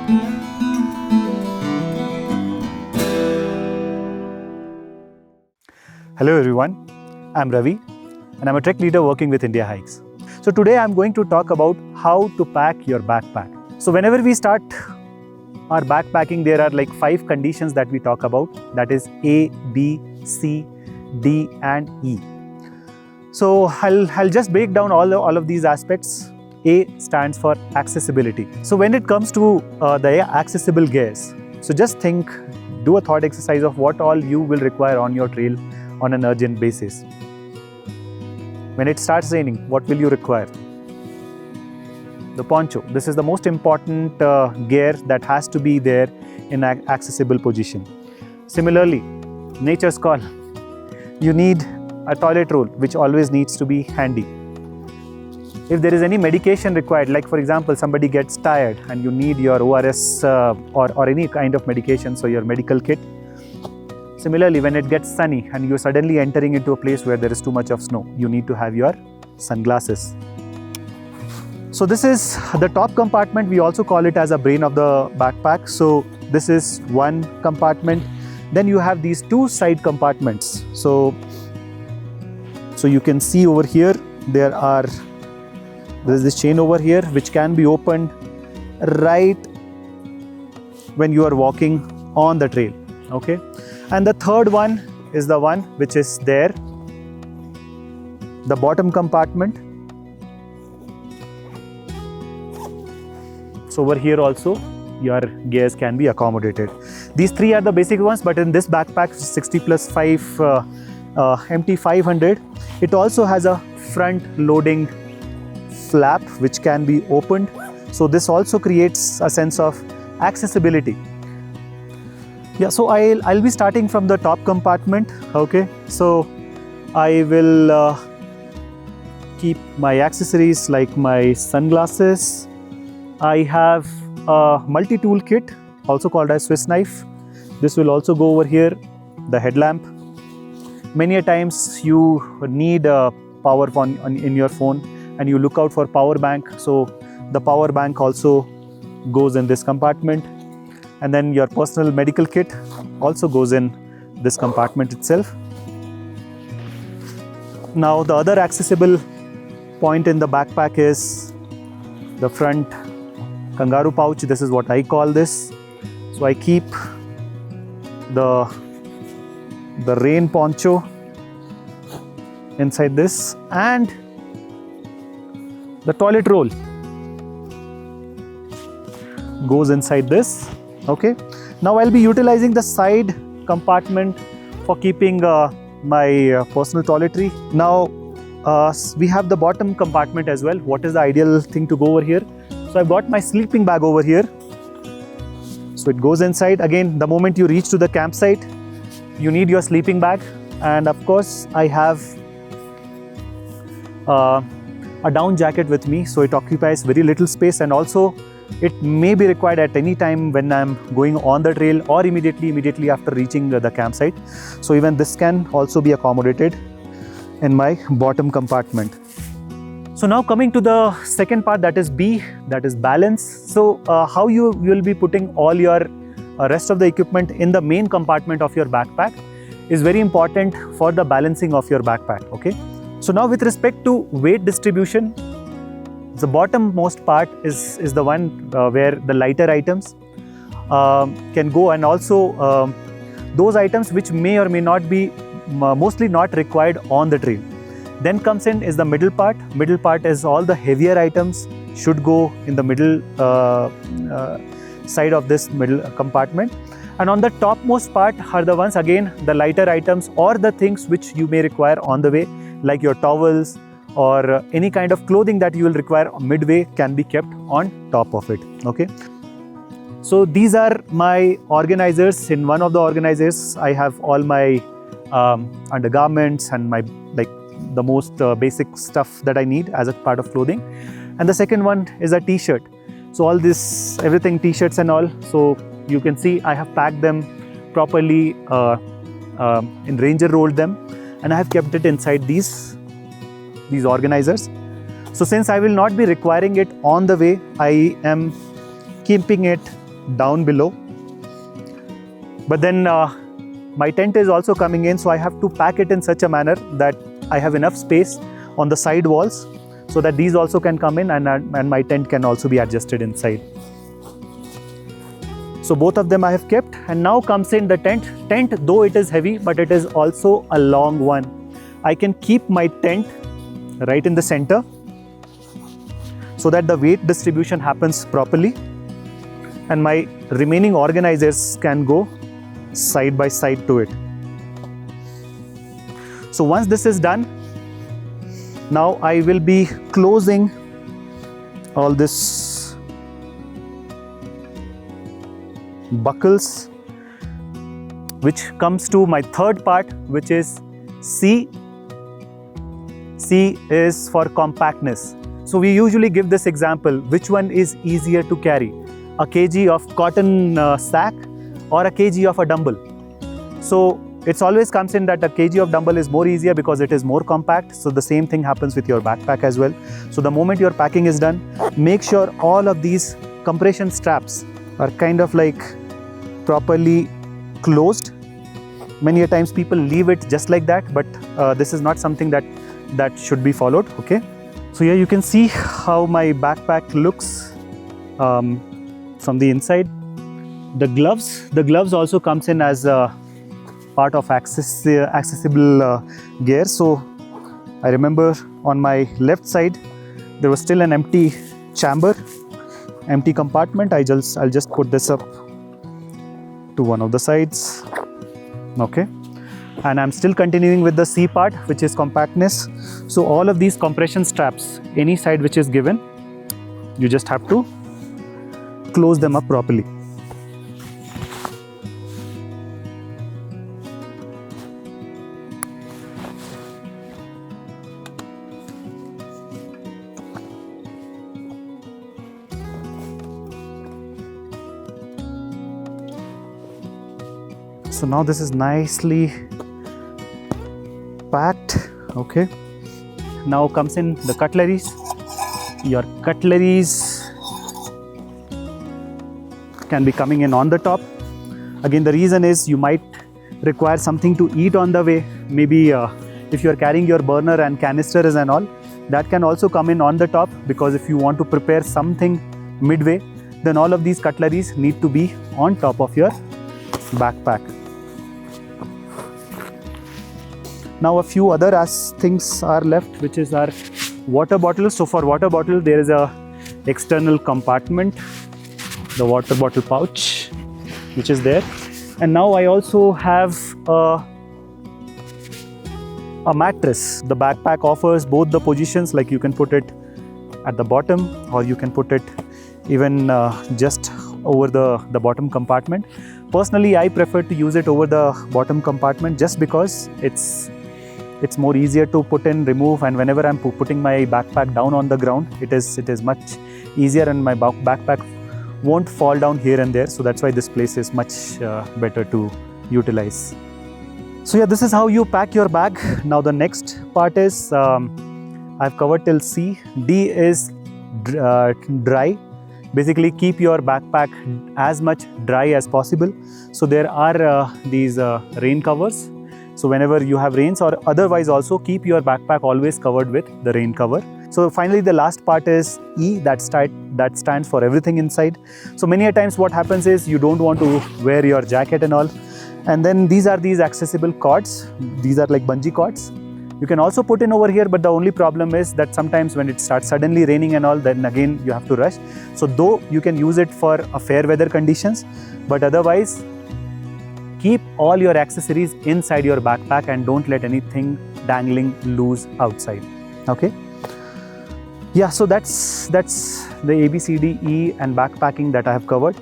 Hello everyone, I'm Ravi and I'm a trek leader working with India Hikes. So today I'm going to talk about how to pack your backpack. So whenever we start our backpacking, there are like 5 conditions that we talk about, that is A, B, C, D and E. So I'll just break down all of these aspects. A stands for accessibility. So when it comes to the accessible gears, so just think, do a thought exercise of what all you will require on your trail on an urgent basis. When it starts raining, what will you require? The poncho. This is the most important gear that has to be there in an accessible position. Similarly, nature's call. You need a toilet roll, which always needs to be handy. If there is any medication required, like for example, somebody gets tired and you need your ORS or any kind of medication, so your medical kit. Similarly, when it gets sunny and you're suddenly entering into a place where there is too much of snow, you need to have your sunglasses. So this is the top compartment. We also call it as a brain of the backpack. So this is one compartment. Then you have these 2 side compartments. So you can see over here, there is this chain over here which can be opened right when you are walking on the trail. Okay. And the third one is the one which is there, the bottom compartment. So over here also your gears can be accommodated. These 3 are the basic ones, but in this backpack 60 plus 5 MT500, it also has a front loading flap which can be opened. So this also creates a sense of accessibility. Yeah, so I'll be starting from the top compartment. Okay, so I will keep my accessories like my sunglasses. I have a multi-tool kit, also called as Swiss knife. This will also go over here. The headlamp. Many a times you need a power in your phone and you look out for power bank. So the power bank also goes in this compartment. And then your personal medical kit also goes in this compartment itself. Now the other accessible point in the backpack is the front kangaroo pouch. This is what I call this. So I keep the rain poncho inside this, and the toilet roll goes inside this. Okay, now I'll be utilizing the side compartment for keeping my personal toiletry. Now we have the bottom compartment as well. What is the ideal thing to go over here? So I've got my sleeping bag over here. So it goes inside. Again, the moment you reach to the campsite, you need your sleeping bag. And of course, I have a down jacket with me. So it occupies very little space, and also it may be required at any time when I'm going on the trail or immediately after reaching the campsite. So even this can also be accommodated in my bottom compartment. So now coming to the second part, that is B, that is balance. So how you will be putting all your rest of the equipment in the main compartment of your backpack is very important for the balancing of your backpack. Okay. So now with respect to weight distribution, the bottommost part is the one where the lighter items can go, and also those items which may or may not be mostly not required on the trail. Then comes in is the middle part. Middle part is all the heavier items should go in the middle side of this middle compartment. And on the topmost part are the ones, again, the lighter items or the things which you may require on the way, like your towels or any kind of clothing that you will require midway can be kept on top of it. Okay. So these are my organizers. In one of the organizers, I have all my undergarments and my the most basic stuff that I need as a part of clothing. And the second one is a t-shirt. So all this, everything, t-shirts and all. So you can see I have packed them properly, in Ranger rolled them, and I have kept it inside these organizers. So since I will not be requiring it on the way, I am keeping it down below. But then my tent is also coming in, so I have to pack it in such a manner that I have enough space on the side walls so that these also can come in, and my tent can also be adjusted inside. So both of them I have kept, and now comes in the tent. Tent, though it is heavy, but it is also a long one. I can keep my tent right in the center so that the weight distribution happens properly, and my remaining organizers can go side by side to it. So once this is done, now I will be closing all this buckles, which comes to my third part, which is C. C is for compactness. So we usually give this example, which one is easier to carry, a kg of cotton sack or a kg of a dumbbell. So it always comes in that a kg of dumbbell is more easier because it is more compact. So the same thing happens with your backpack as well. So the moment your packing is done, make sure all of these compression straps are kind of like properly closed. Many a times people leave it just like that, but this is not something that should be followed. Okay, so here you can see how my backpack looks from the inside. The gloves also comes in as a part of accessible gear. So I remember on my left side there was still an empty chamber, empty compartment. I'll just put this up to one of the sides. Okay, and I'm still continuing with the C part, which is compactness. So all of these compression straps, any side which is given, you just have to close them up properly. So now this is nicely packed. Okay, now comes in the cutleries. Your cutleries can be coming in on the top. Again, the reason is you might require something to eat on the way. Maybe if you are carrying your burner and canisters and all, that can also come in on the top, because if you want to prepare something midway, then all of these cutleries need to be on top of your backpack. Now a few other things are left, which is our water bottle. So for water bottle, there is a external compartment, the water bottle pouch, which is there. And now I also have a mattress. The backpack offers both the positions, like you can put it at the bottom, or you can put it even just over the bottom compartment. Personally, I prefer to use it over the bottom compartment just because it's more easier to put in, remove, and whenever I'm putting my backpack down on the ground, it is much easier, and my backpack won't fall down here and there. So that's why this place is much better to utilize. So yeah, this is how you pack your bag. Now the next part is I've covered till C. D is dry. Basically keep your backpack as much dry as possible. So there are these rain covers. So whenever you have rains, or otherwise also, keep your backpack always covered with the rain cover. So finally the last part is E, that stands for everything inside. So many a times what happens is you don't want to wear your jacket and all, and then these are these accessible cords. These are like bungee cords. You can also put in over here, but the only problem is that sometimes when it starts suddenly raining and all, then again you have to rush. So though you can use it for a fair weather conditions, but otherwise keep all your accessories inside your backpack and don't let anything dangling loose outside. Okay. Yeah, so that's the A, B, C, D, E and backpacking that I have covered.